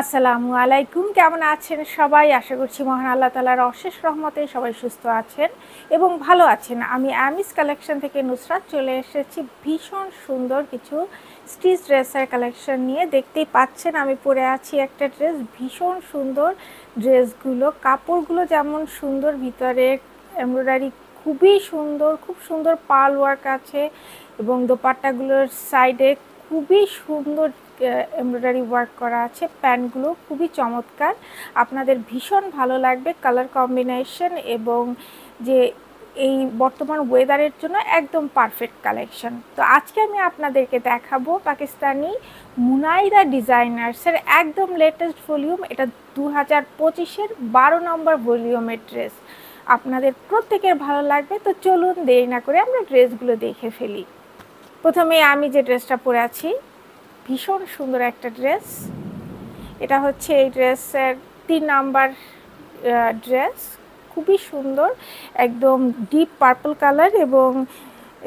আসসালামু আলাইকুম। কেমন আছেন সবাই? আশা করছি মহান আল্লাহ তাআলার অশেষ রহমতে সবাই সুস্থ আছেন এবং ভালো আছেন। আমি আমিস কালেকশন থেকে নুসরাত চলে এসেছি ভীষণ সুন্দর কিছু স্টিচ ড্রেসের কালেকশন নিয়ে। দেখতেই পাচ্ছেন আমি পরে আছি একটা ড্রেস, ভীষণ সুন্দর ড্রেসগুলো। কাপড়গুলো যেমন সুন্দর, ভিতরে এমব্রয়ডারি খুবই সুন্দর, খুব সুন্দর পার্ল ওয়ার্ক আছে এবং দোপাট্টাগুলোর সাইডে খুবই সুন্দর এমব্রয়ডারি ওয়ার্ক করা আছে। প্যান্টগুলো খুবই চমৎকার, আপনাদের ভীষণ ভালো লাগবে। কালার কম্বিনেশন এবং যে এই বর্তমান ওয়েদারের জন্য একদম পারফেক্ট কালেকশন। তো আজকে আমি আপনাদেরকে দেখাবো পাকিস্তানি মুনাইরা ডিজাইনার্সের একদম লেটেস্ট ভলিউম। এটা 2025-এর 12 নম্বর ভলিউমের ড্রেস। আপনাদের প্রত্যেকের ভালো লাগবে। তো চলুন দেরি না করে আমরা ড্রেসগুলো দেখে ফেলি। প্রথমে আমি যে ড্রেসটা পরে আছি, ভীষণ সুন্দর একটা ড্রেস। এটা হচ্ছে এই ড্রেসের 3 নাম্বার ড্রেস, খুবই সুন্দর, একদম ডিপ পার্পল কালার এবং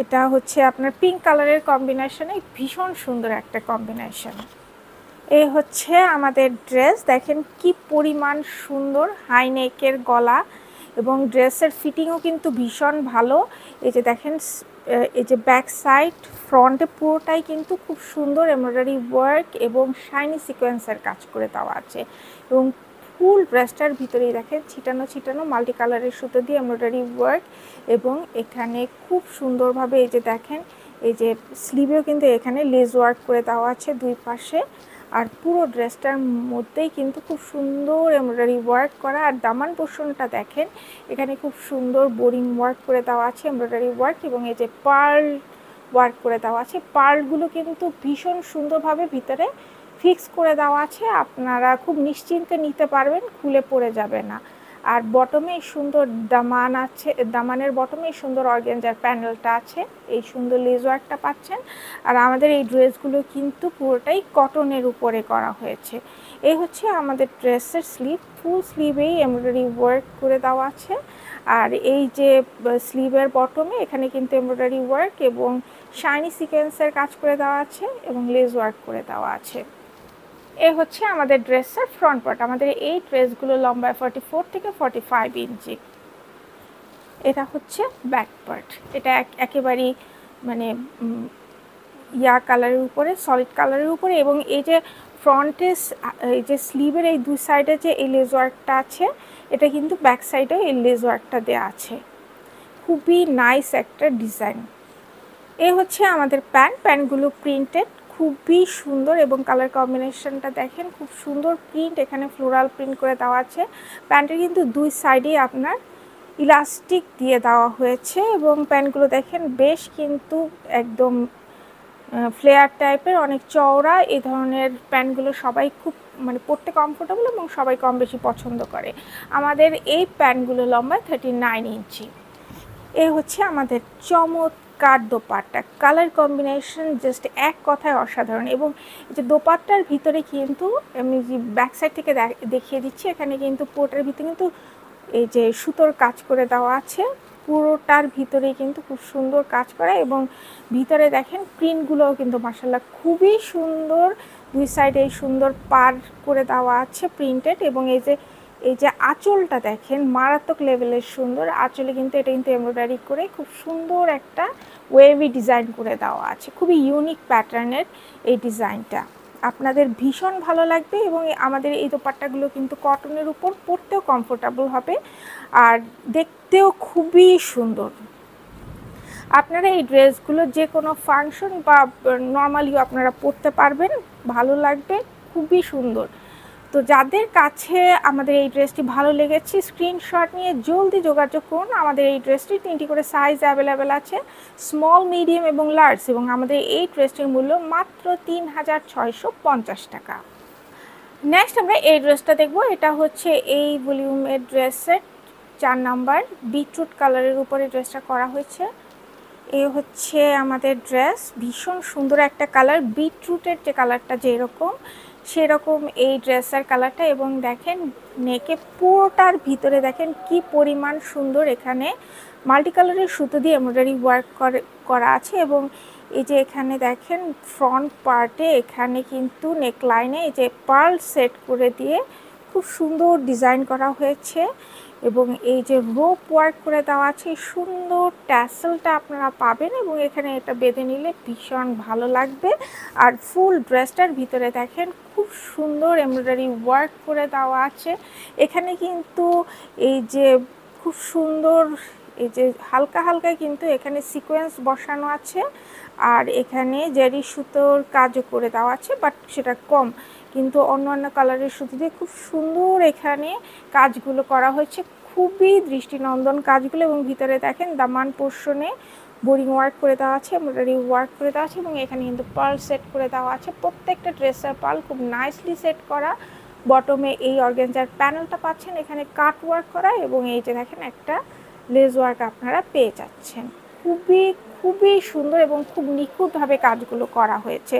এটা হচ্ছে আপনার পিঙ্ক কালারের কম্বিনেশনে ভীষণ সুন্দর একটা কম্বিনেশন। এই হচ্ছে আমাদের ড্রেস, দেখেন কি পরিমাণ সুন্দর, হাই নেকের গলা এবং ড্রেসের ফিটিংও কিন্তু ভীষণ ভালো। এই যে দেখেন, এই যে ব্যাক সাইড ফ্রন্টে পুরোটাই কিন্তু খুব সুন্দর এমব্রয়ডারি ওয়ার্ক এবং শাইনি সিকোয়েন্সের কাজ করে দেওয়া আছে এবং ফুল ড্রেসটার ভিতরেই দেখেন ছিটানো ছিটানো মাল্টি কালারের সুতো দিয়ে এমব্রয়ডারি ওয়ার্ক এবং এখানে খুব সুন্দরভাবে এই যে দেখেন, এই যে স্লিভেও কিন্তু এখানে লেস ওয়ার্ক করে দেওয়া আছে দুই পাশে। আর পুরো ড্রেসটার মধ্যেই কিন্তু খুব সুন্দর এমব্রয়ডারি ওয়ার্ক করা। আর দামান পোর্শনটা দেখেন, এখানে খুব সুন্দর বোরিং ওয়ার্ক করে দেওয়া আছে, এমব্রয়ডারি ওয়ার্ক এবং এই যে পার্ল ওয়ার্ক করে দেওয়া আছে। পার্লগুলো কিন্তু ভীষণ সুন্দরভাবে ভিতরে ফিক্স করে দেওয়া আছে, আপনারা খুব নিশ্চিন্তে নিতে পারবেন, খুলে পড়ে যাবে না। আর বটমে সুন্দর দামান আছে, দামানের বটমে সুন্দর অর্গানজার প্যানেলটা আছে, এই সুন্দর লেস ওয়ার্কটা পাচ্ছেন। আর আমাদের এই ড্রেসগুলো কিন্তু পুরোটাই কটনের উপরে করা হয়েছে। এই হচ্ছে আমাদের ড্রেসের স্লিভ, ফুল স্লিভেই এমব্রয়ডারি ওয়ার্ক করে দেওয়া আছে। আর এই যে স্লিভের বটমে এখানে কিন্তু এমব্রয়ডারি ওয়ার্ক এবং শাইনি সিকোয়েন্সের কাজ করে দেওয়া আছে এবং লেস ওয়ার্ক করে দেওয়া আছে। এ হচ্ছে আমাদের ড্রেসের ফ্রন্ট পার্ট। আমাদের এই ড্রেসগুলো লম্বায় 44 থেকে 45 ইঞ্চি। এটা হচ্ছে ব্যাক পার্ট। এটা একেবারেই মানে ইয়া কালারের উপরে, সলিড কালারের উপরে এবং এই যে ফ্রন্টে এই যে স্লিভের এই দুই সাইডে যে এই লেস ওয়ার্কটা আছে, এটা কিন্তু ব্যাক সাইডেও এই লেস ওয়ার্কটা দেওয়া আছে। খুবই নাইস একটা ডিজাইন। এই হচ্ছে আমাদের প্যান্টগুলো প্রিন্টেড, খুবই সুন্দর এবং কালার কম্বিনেশনটা দেখেন, খুব সুন্দর প্রিন্ট, এখানে ফ্লোরাল প্রিন্ট করে দেওয়া আছে। প্যান্টের কিন্তু দুই সাইডেই আপনার ইলাস্টিক দিয়ে দেওয়া হয়েছে এবং প্যান্টগুলো দেখেন বেশ কিন্তু একদম ফ্লেয়ার টাইপের, অনেক চওড়া। এই ধরনের প্যান্টগুলো সবাই খুব মানে পরতে কমফোর্টেবল এবং সবাই কম বেশি পছন্দ করে। আমাদের এই প্যান্টগুলো লম্বায় 39 ইঞ্চি। এ হচ্ছে আমাদের চমৎকার দোপাট্টা, কালার কম্বিনেশন জাস্ট এক কথায় অসাধারণ। এবং এই যে দোপাট্টার ভিতরে কিন্তু আমি যে ব্যাক সাইড থেকে দেখিয়ে দিচ্ছি, এখানে কিন্তু পুরোটার ভিতরে কিন্তু এই যে সুতোর কাজ করে দেওয়া আছে, পুরোটার ভিতরেই কিন্তু খুব সুন্দর কাজ করা এবং ভিতরে দেখেন প্রিন্টগুলোও কিন্তু মাশাআল্লাহ খুবই সুন্দর। দুই সাইডে এই সুন্দর পার করে দেওয়া আছে প্রিন্টেড এবং এই যে আঁচলটা দেখেন মারাত্মক লেভেলের সুন্দর। আঁচলে কিন্তু এটা কিন্তু এমব্রয়ডারি করে খুব সুন্দর একটা ওয়েভি ডিজাইন করে দেওয়া আছে, খুবই ইউনিক প্যাটার্নের এই ডিজাইনটা। আপনাদের ভীষণ ভালো লাগবে এবং আমাদের এই দোপাট্টাগুলো কিন্তু কটনের উপর, পরতেও কমফোর্টেবল হবে আর দেখতেও খুবই সুন্দর। আপনারা এই ড্রেসগুলো যে কোনো ফাংশন বা নর্মালিও আপনারা পরতে পারবেন, ভালো লাগবে, খুবই সুন্দর। তো যাদের কাছে আমাদের এই ড্রেসটি ভালো লেগেছে স্ক্রিনশট নিয়ে জলদি যোগাযোগ করুন। আমাদের এই ড্রেসটি 3টি করে সাইজ অ্যাভেলেবেল আছে, স্মল, মিডিয়াম এবং লার্জ, এবং আমাদের এই ড্রেসটির মূল্য মাত্র 3650 টাকা। নেক্সট আমরা এই ড্রেসটা দেখব। এটা হচ্ছে এই ভলিউমের ড্রেসের 4 নাম্বার, বিটরুট কালারের উপরে ড্রেসটা করা হয়েছে। এই হচ্ছে আমাদের ড্রেস, ভীষণ সুন্দর একটা কালার, বিটরুটের যে কালারটা যেরকম সেরকম এই ড্রেসের কালারটা। এবং দেখেন নেকে পুরোটার ভিতরে দেখেন কি পরিমাণ সুন্দর, এখানে মাল্টি কালারের সুতো দিয়ে এমব্রয়ডারি ওয়ার্ক করা আছে এবং এই যে এখানে দেখেন ফ্রন্ট পার্টে এখানে কিন্তু নেকলাইনে এই যে পার্ল সেট করে দিয়ে খুব সুন্দর ডিজাইন করা হয়েছে এবং এই যে রোপ ওয়ার্ক করে দেওয়া আছে, সুন্দর ট্যাসেলটা আপনারা পাবেন এবং এখানে এটা বেঁধে নিলে ভীষণ ভালো লাগবে। আর ফুল ড্রেসটার ভিতরে দেখেন খুব সুন্দর এমব্রয়ডারি ওয়ার্ক করে দেওয়া আছে। এখানে কিন্তু এই যে খুব সুন্দর এই যে হালকা হালকা কিন্তু এখানে সিকোয়েন্স বসানো আছে আর এখানে জেরি সুতোর কাজও করে দেওয়া আছে, বাট সেটা কম, কিন্তু অন্য কালারের সুতো দিয়ে খুব সুন্দর এখানে কাজগুলো করা হয়েছে, খুবই দৃষ্টিনন্দন কাজগুলো। এবং ভিতরে দেখেন দামান পোর্শনে বোরিং ওয়ার্ক করে দেওয়া আছে, এমব্রয়ডারি ওয়ার্ক করে দেওয়া আছে এবং এখানে কিন্তু পার্ল সেট করে দেওয়া আছে। প্রত্যেকটা ড্রেসের পার্ল খুব নাইসলি সেট করা। বটমে এই অর্গানজার প্যানেলটা পাচ্ছেন, এখানে কাট ওয়ার্ক করা এবং এই যে দেখেন একটা লেস ওয়ার্ক আপনারা পেয়ে যাচ্ছেন। খুবই সুন্দর এবং খুব নিখুঁতভাবে কাজগুলো করা হয়েছে,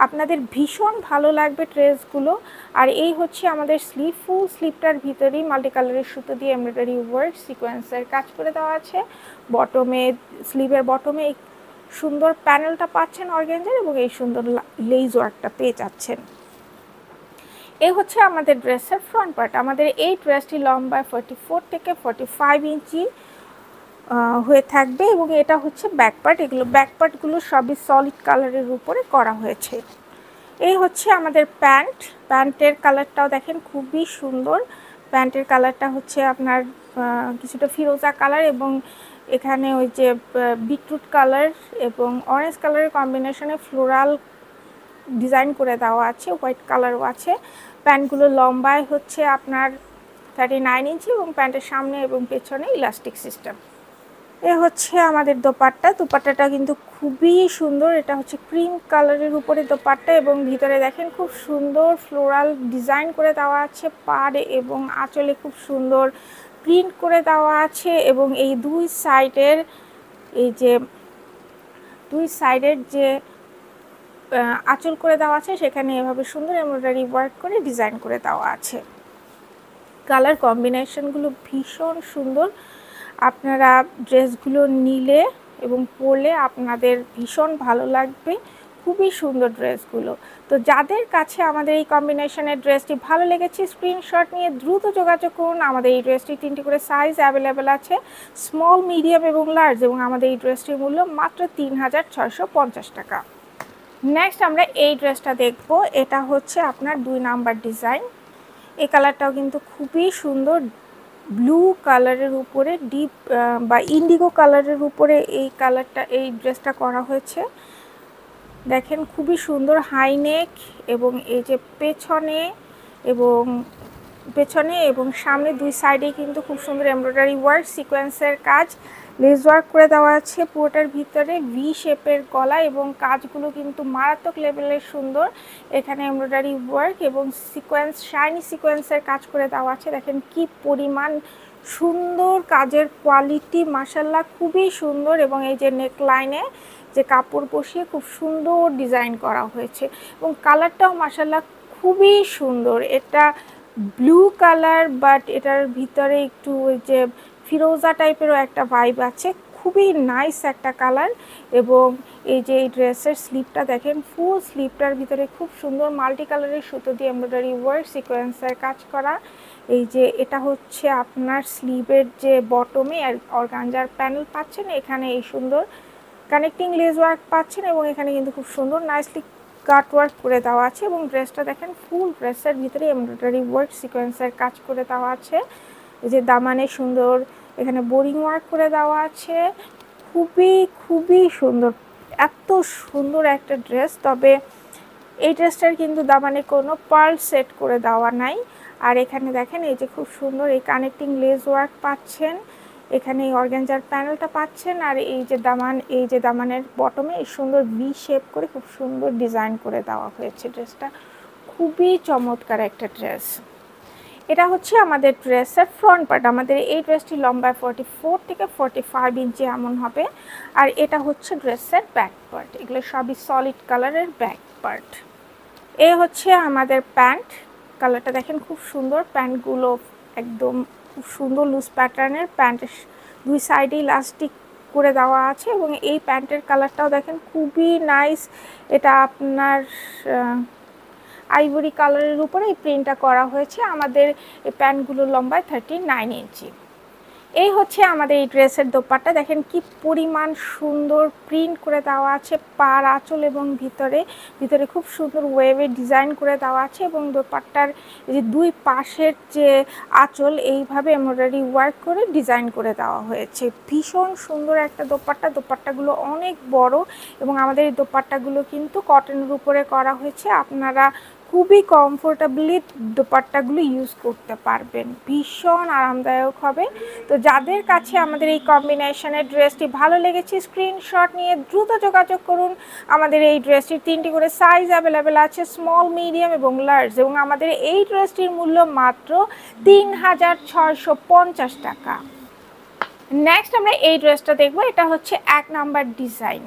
আপনাদের ভীষণ ভালো লাগবে ড্রেসগুলো। আর এই হচ্ছে আমাদের স্লিভ, ফুল স্লিভটার ভিতরেই মাল্টি কালারের সুতো দিয়ে এমব্রয়ডারি ওয়ার্ক সিকোয়েন্সের কাজ করে দেওয়া আছে। বটমে স্লিভের বটমে এই সুন্দর প্যানেলটা পাচ্ছেন অর্গানজার এবং এই সুন্দর লেস ওয়ার্কটা পেয়ে যাচ্ছেন। এই হচ্ছে আমাদের ড্রেসের ফ্রন্ট পার্ট। আমাদের এই ড্রেসটি লম্বায় 44 থেকে 45 ইঞ্চি হয়ে থাকবে এবং এটা হচ্ছে ব্যাক পার্ট। এগুলো ব্যাক পার্টগুলো সবই সলিড কালারের উপরে করা হয়েছে। এই হচ্ছে আমাদের প্যান্টের কালারটাও দেখেন খুবই সুন্দর। প্যান্টের কালারটা হচ্ছে আপনার কিছুটা ফিরোজা কালার এবং এখানে ওই যে বিটরুট কালার এবং অরেঞ্জ কালারের কম্বিনেশনে ফ্লোরাল ডিজাইন করে দেওয়া আছে, হোয়াইট কালারও আছে। প্যান্টগুলো লম্বায় হচ্ছে আপনার 39 ইঞ্চি এবং প্যান্টের সামনে এবং পেছনে ইলাস্টিক সিস্টেম। এ হচ্ছে আমাদের দোপাট্টাটা কিন্তু খুবই সুন্দর। এটা হচ্ছে ক্রিম কালারের উপরে দোপাট্টা এবং ভিতরে দেখেন খুব সুন্দর ফ্লোরাল ডিজাইন করে দেওয়া আছে, পাড়ে এবং আঁচলে খুব সুন্দর প্রিন্ট করে দেওয়া আছে এবং এই দুই সাইডের যে আঁচল করে দেওয়া আছে সেখানে এভাবে সুন্দর এমব্রয়ডারি ওয়ার্ক করে ডিজাইন করে দেওয়া আছে। কালার কম্বিনেশনগুলো ভীষণ সুন্দর, আপনারা ড্রেসগুলো নিলে এবং পরলে আপনাদের ভীষণ ভালো লাগবে, খুবই সুন্দর ড্রেসগুলো। তো যাদের কাছে আমাদের এই কম্বিনেশনের ড্রেসটি ভালো লেগেছে স্ক্রিনশট নিয়ে দ্রুত যোগাযোগ করুন। আমাদের এই ড্রেসটি 3টি করে সাইজ অ্যাভেলেবেল আছে, স্মল, মিডিয়াম এবং লার্জ, এবং আমাদের এই ড্রেসটির মূল্য মাত্র 3650 টাকা। নেক্সট আমরা এই ড্রেসটা দেখব। এটা হচ্ছে আপনার 2 নাম্বার ডিজাইন। এই কালারটাও কিন্তু খুবই সুন্দর, ব্লু কালারের উপরে ডিপ বা ইন্ডিগো কালারের উপরে এই ড্রেসটা করা হয়েছে। দেখেন খুবই সুন্দর হাই নেক এবং এই যে পেছনে এবং সামনে দুই সাইডে কিন্তু খুব সুন্দর এমব্রয়ডারি ওয়ার্ক সিকোয়েন্সের কাজ, লেস ওয়ার্ক করে দেওয়া আছে পুরোটার ভিতরে, ভি শেপের গলা এবং কাজগুলো কিন্তু মারাত্মক লেভেলের সুন্দর। এখানে এমব্রয়ডারি ওয়ার্ক এবং সিকোয়েন্স, শাইনি সিকোয়েন্সের কাজ করে দেওয়া আছে। দেখেন কি পরিমাণ সুন্দর কাজের কোয়ালিটি, মাশাআল্লাহ খুবই সুন্দর। এবং এই যে নেকলাইনে যে কাপড় বসিয়ে খুব সুন্দর ডিজাইন করা হয়েছে এবং কালারটাও মাশাআল্লাহ খুবই সুন্দর। এটা ব্লু কালার, বাট এটার ভিতরে একটু ওই যে ফিরোজা টাইপেরও একটা ভাইব আছে, খুবই নাইস একটা কালার। এবং এই যে এই ড্রেসের স্লিভটা দেখেন, ফুল স্লিভটার ভিতরে খুব সুন্দর মাল্টি কালারের সুতো দিয়ে এমব্রয়ডারি ওয়ার্ক সিকোয়েন্সের কাজ করা। এই যে এটা হচ্ছে আপনার স্লিভের যে বটমে অর্গানজার প্যানেল পাচ্ছেন, এখানে এই সুন্দর কানেক্টিং লেস ওয়ার্ক পাচ্ছেন এবং এখানে কিন্তু খুব সুন্দর নাইসলি কাট ওয়ার্ক করে দেওয়া আছে। এবং ড্রেসটা দেখেন ফুল ড্রেসের ভিতরে এমব্রয়ডারি ওয়ার্ক সিকোয়েন্সের কাজ করে দেওয়া আছে। এই যে দামানে সুন্দর এখানে বোরিং ওয়ার্ক করে দেওয়া আছে, খুবই সুন্দর, এত সুন্দর একটা ড্রেস। তবে এই ড্রেসটার কিন্তু দামানে কোনো পার্ল সেট করে দেওয়া নাই। আর এখানে দেখেন এই যে খুব সুন্দর এই কানেক্টিং লেস ওয়ার্ক পাচ্ছেন, এখানে এই অর্গানজার প্যানেলটা পাচ্ছেন। আর এই যে দামানের বটমে এই সুন্দর ভি শেপ করে খুব সুন্দর ডিজাইন করে দেওয়া হয়েছে। ড্রেসটা খুবই চমৎকার একটা ড্রেস। এটা হচ্ছে আমাদের ড্রেসের ফ্রন্ট পার্ট। আমাদের এই ড্রেসটি লম্বায় 44 থেকে 45 ইঞ্চি এমন হবে। আর এটা হচ্ছে ড্রেসের ব্যাক পার্ট। এগুলো সবই সলিড কালারের ব্যাক পার্ট। এই হচ্ছে আমাদের প্যান্ট। কালারটা দেখেন খুব সুন্দর, প্যান্টগুলো একদম খুব সুন্দর লুজ প্যাটার্নের। প্যান্টের দুই সাইডে ইলাস্টিক করে দেওয়া আছে এবং এই প্যান্টের কালারটাও দেখেন খুবই নাইস। এটা আপনার আইভরি কালারের উপরে এই প্রিন্টটা করা হয়েছে। আমাদের এই প্যান্টগুলোর লম্বায় 39 ইঞ্চি। এই হচ্ছে আমাদের এই ড্রেসের দোপাট্টা। দেখেন কি পরিমাণ সুন্দর প্রিন্ট করে দেওয়া আছে পার আঁচল এবং ভিতরে খুব সুন্দর ওয়েভে ডিজাইন করে দেওয়া আছে এবং দোপাট্টার যে দুই পাশের যে আঁচল এইভাবে এমব্রয়ডারি ওয়ার্ক করে ডিজাইন করে দেওয়া হয়েছে। ভীষণ সুন্দর একটা দোপাট্টা। দোপাট্টাগুলো অনেক বড় এবং আমাদের এই দোপাট্টাগুলো কিন্তু কটনের উপরে করা হয়েছে। আপনারা খুবই কমফোর্টেবলি দোপাট্টাগুলো ইউজ করতে পারবেন, ভীষণ আরামদায়ক হবে। তো যাদের কাছে আমাদের এই কম্বিনেশনের ড্রেসটি ভালো লেগেছে স্ক্রিনশট নিয়ে দ্রুত যোগাযোগ করুন। আমাদের এই ড্রেসটির 3টি করে সাইজ অ্যাভেলেবেল আছে, স্মল, মিডিয়াম এবং লার্জ, এবং আমাদের এই ড্রেসটির মূল্য মাত্র 3650 টাকা। নেক্সট আমরা এই ড্রেসটা দেখব। এটা হচ্ছে 1 নাম্বার ডিজাইন।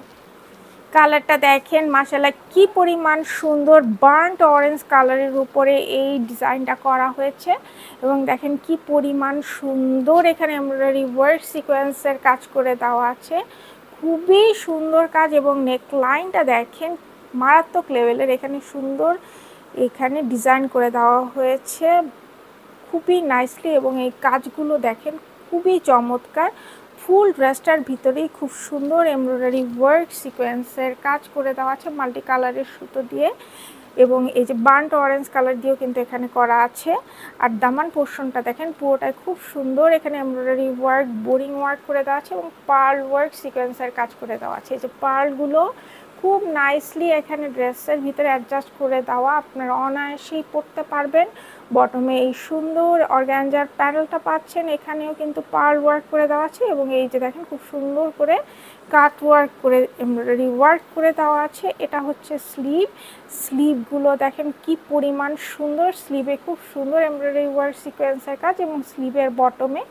কালারটা দেখেন মাশাআল্লাহ কি পরিমাণ সুন্দর, বার্ন্ট অরেঞ্জ কালারের উপরে এই ডিজাইনটা করা হয়েছে এবং দেখেন কি পরিমাণ সুন্দর এখানে এমব্রয়ডারি ওয়ার্ক সিকোয়েন্সের কাজ করে দেওয়া আছে। খুবই সুন্দর কাজ এবং নেকলাইনটা দেখেন মারাত্মক লেভেলের, এখানে সুন্দর এখানে ডিজাইন করে দেওয়া হয়েছে খুবই নাইসলি এবং এই কাজগুলো দেখেন খুবই চমৎকার। ফুল ড্রেসটার ভিতরেই খুব সুন্দর এমব্রয়ডারি ওয়ার্ক সিকোয়েন্সের কাজ করে দেওয়া আছে মাল্টি কালারের সুতো দিয়ে এবং এই যে বার্ন্ট অরেঞ্জ কালার দিয়েও কিন্তু এখানে করা আছে। আর দামান পোর্শনটা দেখেন পুরোটাই খুব সুন্দর, এখানে এমব্রয়ডারি ওয়ার্ক, বোরিং ওয়ার্ক করে দেওয়া আছে এবং পার্ল ওয়ার্ক সিকোয়েন্সের কাজ করে দেওয়া আছে। এই যে পার্লগুলো খুব নাইসলি এখানে ড্রেসের ভিতরে অ্যাডজাস্ট করে দেওয়া, আপনারা অনায়াসেই পরতে পারবেন। বটমে এই সুন্দর অর্গানজার প্যানেলটা পাচ্ছেন, এখানেও কিন্তু পার্ল ওয়ার্ক করে দেওয়া আছে এবং এই যে দেখেন খুব সুন্দর করে কাট ওয়ার্ক করে এমব্রয়ডারি ওয়ার্ক করে দেওয়া আছে। এটা হচ্ছে স্লিভগুলো দেখেন কি পরিমাণ সুন্দর, স্লিভে খুব সুন্দর এমব্রয়ডারি ওয়ার্ক সিকোয়েন্সের কাজ এবং স্লিভের বটমে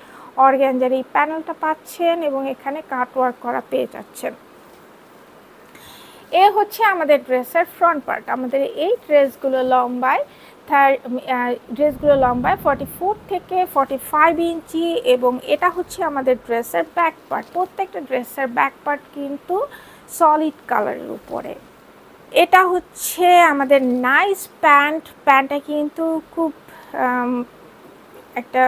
অর্গানজার এই প্যানেলটা পাচ্ছেন এবং এখানে কাট ওয়ার্ক করা পেয়ে যাচ্ছেন। এ হচ্ছে আমাদের ড্রেসের ফ্রন্ট পার্ট। আমাদের এই ড্রেসগুলো লম্বায় 44 থেকে 45 ইঞ্চি এবং এটা হচ্ছে আমাদের ড্রেসের ব্যাক পার্ট। প্রত্যেকটা ড্রেসের ব্যাক পার্ট কিন্তু সলিড কালারের উপরে। এটা হচ্ছে আমাদের নাইস প্যান্টটা কিন্তু খুব একটা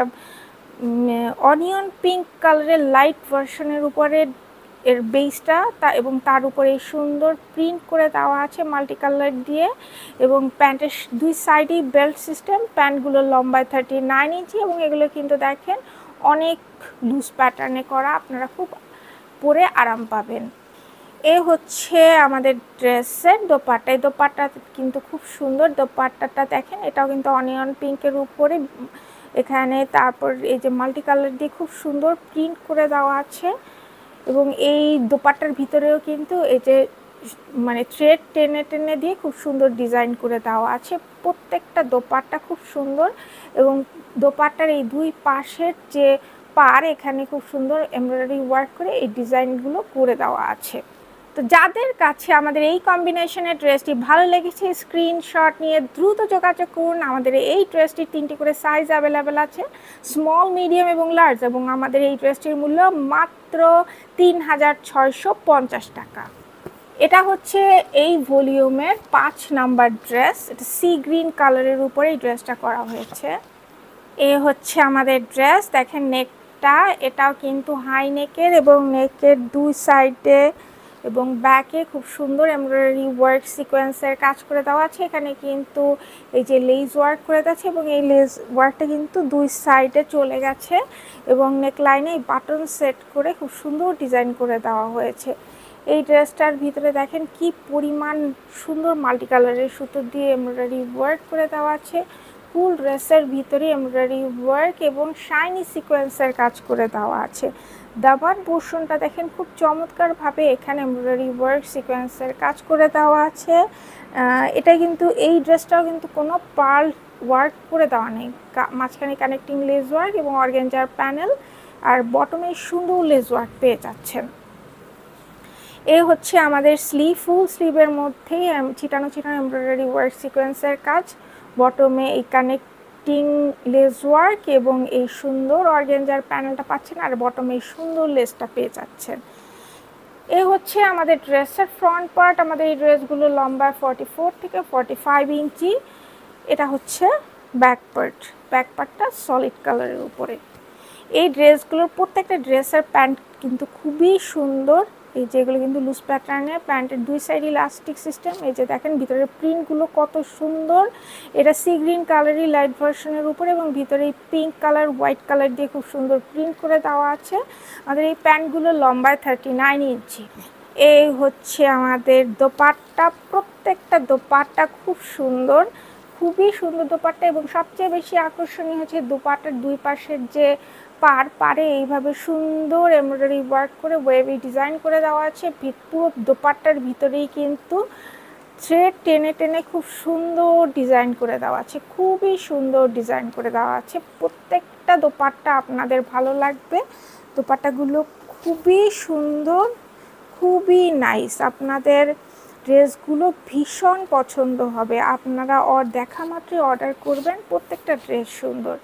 অনিয়ন পিঙ্ক কালারের লাইট ভার্সনের উপরে এর বেসটা এবং তার উপরে সুন্দর প্রিন্ট করে দেওয়া আছে মাল্টি কালার দিয়ে এবং প্যান্টের দুই সাইডেই বেল্ট সিস্টেম। প্যান্টগুলোর লম্বায় 39 ইঞ্চি এবং এগুলো কিন্তু দেখেন অনেক লুজ প্যাটার্নে করা, আপনারা খুব পরে আরাম পাবেন। এ হচ্ছে আমাদের ড্রেসের দোপাট্টা। এই দোপাট্টা কিন্তু খুব সুন্দর, দোপাট্টাটা দেখেন এটাও কিন্তু অনিয়ন পিঙ্কের উপরে এখানে তারপর এই যে মাল্টি কালার দিয়ে খুব সুন্দর প্রিন্ট করে দেওয়া আছে এবং এই দোপাট্টার ভিতরেও কিন্তু এই যে মানে থ্রেড টেনে দিয়ে খুব সুন্দর ডিজাইন করে দেওয়া আছে। প্রত্যেকটা দোপাট্টা খুব সুন্দর এবং দোপাট্টার এই দুই পাশের যে পার এখানে খুব সুন্দর এমব্রয়ডারি ওয়ার্ক করে এই ডিজাইনগুলো করে দেওয়া আছে। তো যাদের কাছে আমাদের এই কম্বিনেশনের ড্রেসটি ভালো লেগেছে স্ক্রিনশট নিয়ে দ্রুত যোগাযোগ করুন। আমাদের এই ড্রেসটির 3টি করে সাইজ অ্যাভেলেবেল আছে, স্মল, মিডিয়াম এবং লার্জ, এবং আমাদের এই ড্রেসটির মূল্য মাত্র 3650 টাকা। এটা হচ্ছে এই ভলিউমের 5 নাম্বার ড্রেস। এটা সি গ্রিন কালারের উপরে এই ড্রেসটা করা হয়েছে। এ হচ্ছে আমাদের ড্রেস, দেখেন নেকটা এটাও কিন্তু হাই নেকের এবং নেকের দুই সাইডে এবং ব্যাকে খুব সুন্দর এমব্রয়ডারি ওয়ার্ক সিকোয়েন্সের কাজ করে দেওয়া আছে। এখানে কিন্তু এই যে লেস ওয়ার্ক করে দেওয়া এবং এই লেস ওয়ার্কটা কিন্তু দুই সাইডে চলে গেছে এবং নেকলাইনে এই বাটন সেট করে খুব সুন্দর ডিজাইন করে দেওয়া হয়েছে। এই ড্রেসটার ভিতরে দেখেন কি পরিমাণ সুন্দর মাল্টি কালারের সুতো দিয়ে এমব্রয়ডারি ওয়ার্ক করে দেওয়া আছে। ফুল ড্রেসের ভিতরে এমব্রয়ডারি ওয়ার্ক এবং শাইনি সিকোয়েন্সের কাজ করে দেওয়া আছে। দামান পোর্শনটা দেখেন খুব চমৎকারভাবে এখানে এমব্রয়ডারি ওয়ার্ক সিকোয়েন্সের কাজ করে দেওয়া আছে। এটা কিন্তু এই ড্রেসটাও কিন্তু কোনো পার্ল ওয়ার্ক করে দেওয়া নেই, মাঝখানে কানেক্টিং লেস ওয়ার্ক এবং অর্গানজার প্যানেল আর বটমে সুন্দর লেস ওয়ার্ক পেয়ে যাচ্ছেন। এ হচ্ছে আমাদের স্লিভ, ফুল স্লিভের মধ্যেই ছিটানো এমব্রয়ডারি ওয়ার্ক সিকোয়েন্সের কাজ, বটমে এই কানেক্টিং লেস ওয়ার্ক এবং এই সুন্দর অর্গানজার প্যানেলটা পাচ্ছেন আর বটমে এই সুন্দর লেসটা পেয়ে যাচ্ছেন। এই হচ্ছে আমাদের ড্রেসের ফ্রন্ট পার্ট। আমাদের এই ড্রেসগুলো লম্বা 44 থেকে 45 ইঞ্চি। এটা হচ্ছে ব্যাক পার্ট। ব্যাক পার্টটা সলিড কালারের উপরে। এই ড্রেসগুলোর প্রত্যেকটা ড্রেসের প্যান্ট কিন্তু খুবই সুন্দর। এই যেগুলো কিন্তু লুজ প্যাটার্নের, প্যান্টের দুই সাইড ইলাস্টিক সিস্টেম। এই যে দেখেন ভিতরের প্রিন্টগুলো কত সুন্দর। এটা সি গ্রিন কালারই লাইট ভার্সনের উপরে এবং ভিতরে এই পিঙ্ক কালার হোয়াইট কালার দিয়ে খুব সুন্দর প্রিন্ট করে দেওয়া আছে। আমাদের এই প্যান্টগুলো লম্বায় 39 ইঞ্চি। এই হচ্ছে আমাদের দোপাট্টা। প্রত্যেকটা দোপাট্টা খুব সুন্দর, খুবই সুন্দর দোপাট্টা। এবং সবচেয়ে বেশি আকর্ষণীয় হচ্ছে দোপাট্টার দুই পাশের যে পাড়ে এইভাবে সুন্দর এমব্রয়ডারি ওয়ার্ক করে ওয়েভি ডিজাইন করে দেওয়া আছে। পুরো দোপাট্টার ভিতরেই কিন্তু থ্রেড টেনে টেনে খুব সুন্দর ডিজাইন করে দেওয়া আছে, খুবই সুন্দর ডিজাইন করে দেওয়া আছে। প্রত্যেকটা দোপাট্টা আপনাদের ভালো লাগবে। দোপাট্টাগুলো খুবই সুন্দর, খুবই নাইস। আপনাদের ড্রেসগুলো ভীষণ পছন্দ হবে। আপনারা দেখা মাত্রই অর্ডার করবেন। প্রত্যেকটা ড্রেস সুন্দর।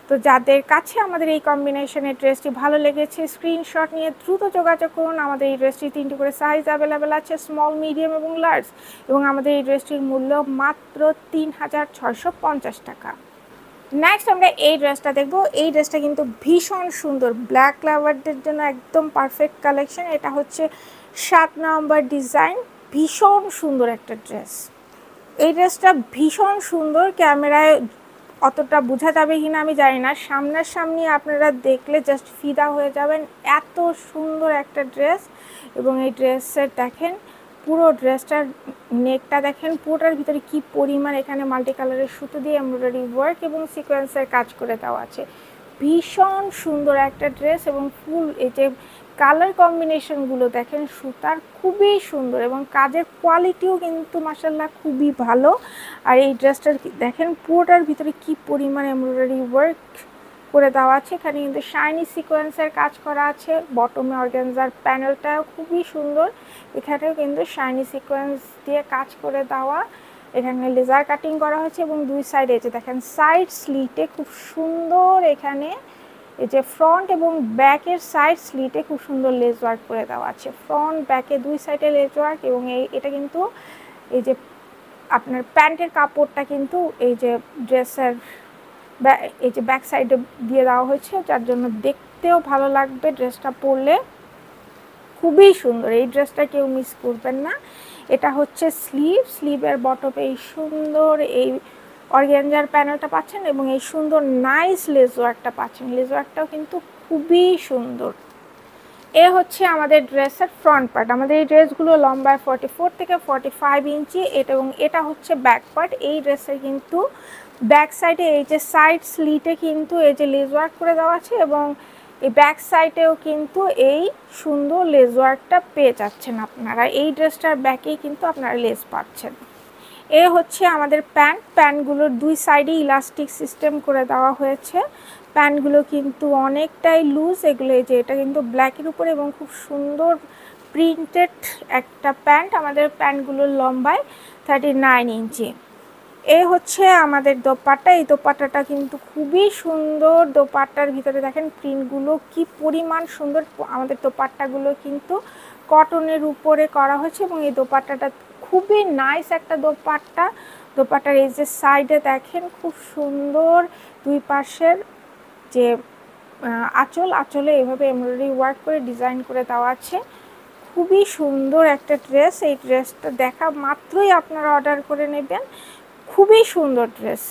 তো যাদের কাছে আমাদের এই কম্বিনেশনের ড্রেসটি ভালো লেগেছে স্ক্রিনশট নিয়ে দ্রুত যোগাযোগ করুন। আমাদের এই ড্রেসটি 3টি করে সাইজ অ্যাভেলেবেল আছে, স্মল, মিডিয়াম এবং লার্জ। এবং আমাদের এই ড্রেসটির মূল্য মাত্র 3650 টাকা। নেক্সট আমরা এই ড্রেসটা দেখব। এই ড্রেসটা কিন্তু ভীষণ সুন্দর, ব্ল্যাক লাভারদের জন্য একদম পারফেক্ট কালেকশন। এটা হচ্ছে 7 নম্বর ডিজাইন। ভীষণ সুন্দর একটা ড্রেস। এই ড্রেসটা ভীষণ সুন্দর। ক্যামেরায় অতটা বোঝা যাবে কিনা আমি জানি না, সামনাসামনি আপনারা দেখলে জাস্ট ফিদা হয়ে যাবেন। এত সুন্দর একটা ড্রেস। এবং এই ড্রেসের দেখেন পুরো ড্রেসটার নেকটা দেখেন, পুরোটার ভিতরে কি পরিমাণ এখানে মাল্টি কালারের সুতো দিয়ে এমব্রয়ডারি ওয়ার্ক এবং সিকোয়েন্সের কাজ করে দেওয়া আছে। ভীষণ সুন্দর একটা ড্রেস। এবং ফুল এই যে কালার কম্বিনেশনগুলো দেখেন সুতার, খুবই সুন্দর এবং কাজের কোয়ালিটিও কিন্তু মাশাআল্লাহ খুবই ভালো। আর এই ড্রেসটার দেখেন পুরোটার ভিতরে কি পরিমাণ এমব্রয়ডারি ওয়ার্ক করে দেওয়া আছে। এখানে কিন্তু শাইনি সিকোয়েন্সের কাজ করা আছে। বটমে অর্গানজার প্যানেলটাও খুবই সুন্দর। এখানেও কিন্তু শাইনি সিকোয়েন্স দিয়ে কাজ করে দেওয়া। এখানে লেজার কাটিং করা হয়েছে এবং দুই সাইডে যে দেখেন সাইড স্লিটে খুব সুন্দর, এখানে এই যে ফ্রন্ট এবং ব্যাকের সাইড স্লিটে খুব সুন্দর লেস ওয়ার্ক করে দেওয়া আছে। ফ্রন্ট ব্যাকে দুই সাইডে লেস ওয়ার্ক। এবং এটা কিন্তু এই যে আপনার প্যান্টের কাপড়টা কিন্তু এই যে ড্রেসের এই যে ব্যাক সাইডে দিয়ে দেওয়া হয়েছে, যার জন্য দেখতেও ভালো লাগবে। ড্রেসটা পরলে খুবই সুন্দর। এই ড্রেসটা কেউ মিস করবেন না। এটা হচ্ছে স্লিভের বটমে এই সুন্দর এই অর্গানজার প্যানেলটা পাচ্ছেন এবং এই সুন্দর নাইস লেস ওয়ার্কটা পাচ্ছেন। লেস ওয়ার্কটাও কিন্তু খুবই সুন্দর। এ হচ্ছে আমাদের ড্রেসের ফ্রন্ট পার্ট। আমাদের এই ড্রেসগুলো লম্বায় 44 থেকে 45 ইঞ্চি। এবং এটা হচ্ছে ব্যাক পার্ট। এই ড্রেসের কিন্তু ব্যাক সাইডে এই যে সাইড স্লিটে কিন্তু এই যে লেস ওয়ার্ক করে দেওয়া আছে এবং এই ব্যাক সাইডেও কিন্তু এই সুন্দর লেস ওয়ার্কটা পেয়ে যাচ্ছেন আপনারা। এই ড্রেসটার ব্যাকেই কিন্তু আপনারা লেস পাচ্ছেন। এ হচ্ছে আমাদের প্যান্টগুলোর দুই সাইডে ইলাস্টিক সিস্টেম করে দেওয়া হয়েছে। প্যান্টগুলো কিন্তু অনেকটাই লুজ। এগুলো এই যে এটা কিন্তু ব্ল্যাকের উপরে এবং খুব সুন্দর প্রিন্টেড একটা প্যান্ট। আমাদের প্যান্টগুলোর লম্বায় 39 ইঞ্চি। এ হচ্ছে আমাদের দোপাট্টা। এই দোপাট্টাটা কিন্তু খুবই সুন্দর। দোপাট্টার ভিতরে দেখেন প্রিন্টগুলো কি পরিমাণ সুন্দর। আমাদের দোপাট্টাগুলো কিন্তু কটনের উপরে করা হয়েছে এবং এই দোপাট্টাটা খুবই নাইস একটা দোপাট্টা। দোপাট্টার এই যে সাইডে দেখেন খুব সুন্দর দুই পাশের যে আঁচলে এভাবে এমব্রয়ডারি ওয়ার্ক করে ডিজাইন করে দেওয়া আছে। খুবই সুন্দর একটা ড্রেস। এই ড্রেসটা দেখা মাত্রই আপনারা অর্ডার করে নেবেন। খুবই সুন্দর ড্রেস।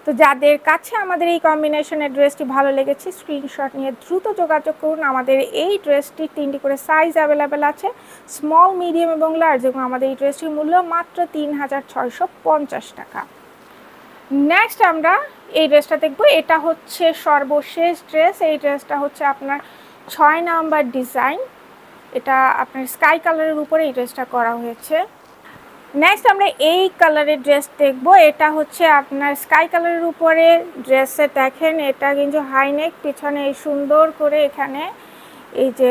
তো যাদের কাছে আমাদের এই কম্বিনেশনের ড্রেসটি ভালো লেগেছে স্ক্রিনশট নিয়ে দ্রুত যোগাযোগ করুন। আমাদের এই ড্রেসটির 3টি করে সাইজ অ্যাভেলেবেল আছে, স্মল, মিডিয়াম এবং লার্জ। এবং আমাদের এই ড্রেসটির মূল্য মাত্র 3650 টাকা। নেক্সট আমরা এই ড্রেসটা দেখব। এটা হচ্ছে সর্বশেষ ড্রেস। এই ড্রেসটা হচ্ছে আপনার 6 নাম্বার ডিজাইন। এটা আপনার স্কাই কালারের উপরে এই ড্রেসটা করা হয়েছে। নেক্সট আমরা এই কালারের ড্রেস দেখব। এটা হচ্ছে আপনার স্কাই কালারের উপরে ড্রেসে দেখেন এটা কিন্তু হাইনেক, পিছনে এই সুন্দর করে এখানে এই যে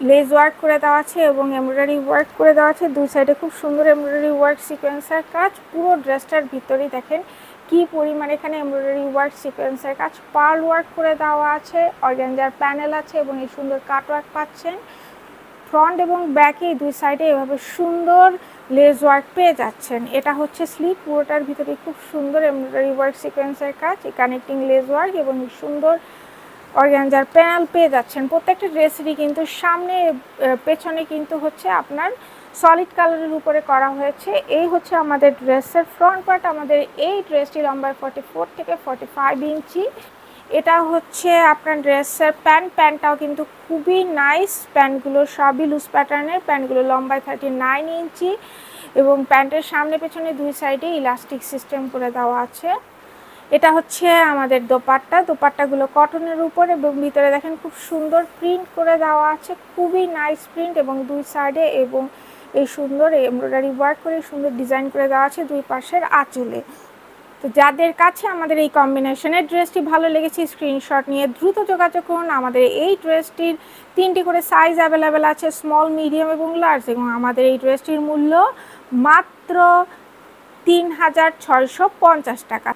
লেস ওয়ার্ক করে দেওয়া আছে এবং এমব্রয়ডারি ওয়ার্ক করে দেওয়া আছে। দুই সাইডে খুব সুন্দর এমব্রয়ডারি ওয়ার্ক সিকোয়েন্সের কাজ। পুরো ড্রেসটার ভিতরেই দেখেন কি পরিমাণ এখানে এমব্রয়ডারি ওয়ার্ক সিকোয়েন্সের কাজ, পার্ল ওয়ার্ক করে দেওয়া আছে, অর্গানজার প্যানেল আছে এবং এই সুন্দর কাট ওয়ার্ক পাচ্ছেন। ফ্রন্ট এবং ব্যাকে দুই সাইডে এভাবে সুন্দর লেস ওয়ার্ক পেয়ে যাচ্ছেন। এটা হচ্ছে স্লিভ, পুরোটার ভিতরে খুব সুন্দর এমব্রয়ডারি ওয়ার্ক সিকোয়েন্সের কাজ, কানেক্টিং লেস ওয়ার্ক এবং সুন্দর অর্গানজার প্যানেল পেয়ে যাচ্ছেন। প্রত্যেকটা ড্রেসেরই কিন্তু সামনে পেছনে কিন্তু হচ্ছে আপনার সলিড কালারের উপরে করা হয়েছে। এই হচ্ছে আমাদের ড্রেসের ফ্রন্ট পার্ট। আমাদের এই ড্রেসটি লম্বায় 44 থেকে 45 ইঞ্চি। এটা হচ্ছে আপনার ড্রেসের প্যান্টটাও কিন্তু খুবই নাইস। প্যান্টগুলো সবই লুজ প্যাটার্নের, প্যান্টগুলো লম্বায় 39 ইঞ্চি এবং প্যান্টের সামনে পেছনে দুই সাইডে ইলাস্টিক সিস্টেম করে দেওয়া আছে। এটা হচ্ছে আমাদের দোপাট্টাগুলো কটনের উপর এবং ভিতরে দেখেন খুব সুন্দর প্রিন্ট করে দেওয়া আছে, খুবই নাইস প্রিন্ট এবং দুই সাইডে এবং এই সুন্দর এমব্রয়ডারি ওয়ার্ক করে সুন্দর ডিজাইন করে দেওয়া আছে দুই পাশের আঁচলে। তো যাদের কাছে আমাদের এই কম্বিনেশনের ড্রেসটি ভালো লেগেছে স্ক্রিনশট নিয়ে দ্রুত যোগাযোগ করুন। আমাদের এই ড্রেসটির 3টি করে সাইজ অ্যাভেলেবেল আছে, স্মল, মিডিয়াম এবং লার্জ, এবং আমাদের এই ড্রেসটির মূল্য মাত্র 3650 টাকা।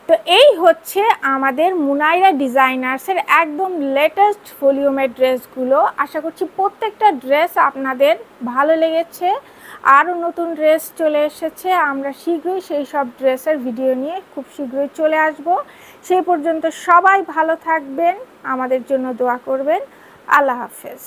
তো এই হচ্ছে আমাদের মুনাইরা ডিজাইনার্সের একদম লেটেস্ট ভলিউমের ড্রেসগুলো। আশা করছি প্রত্যেকটা ড্রেস আপনাদের ভালো লেগেছে। আরও নতুন ড্রেস চলে এসেছে, আমরা শীঘ্রই সেই সব ড্রেসের ভিডিও নিয়ে খুব শীঘ্রই চলে আসব। সেই পর্যন্ত সবাই ভালো থাকবেন, আমাদের জন্য দোয়া করবেন। আল্লাহ হাফেজ।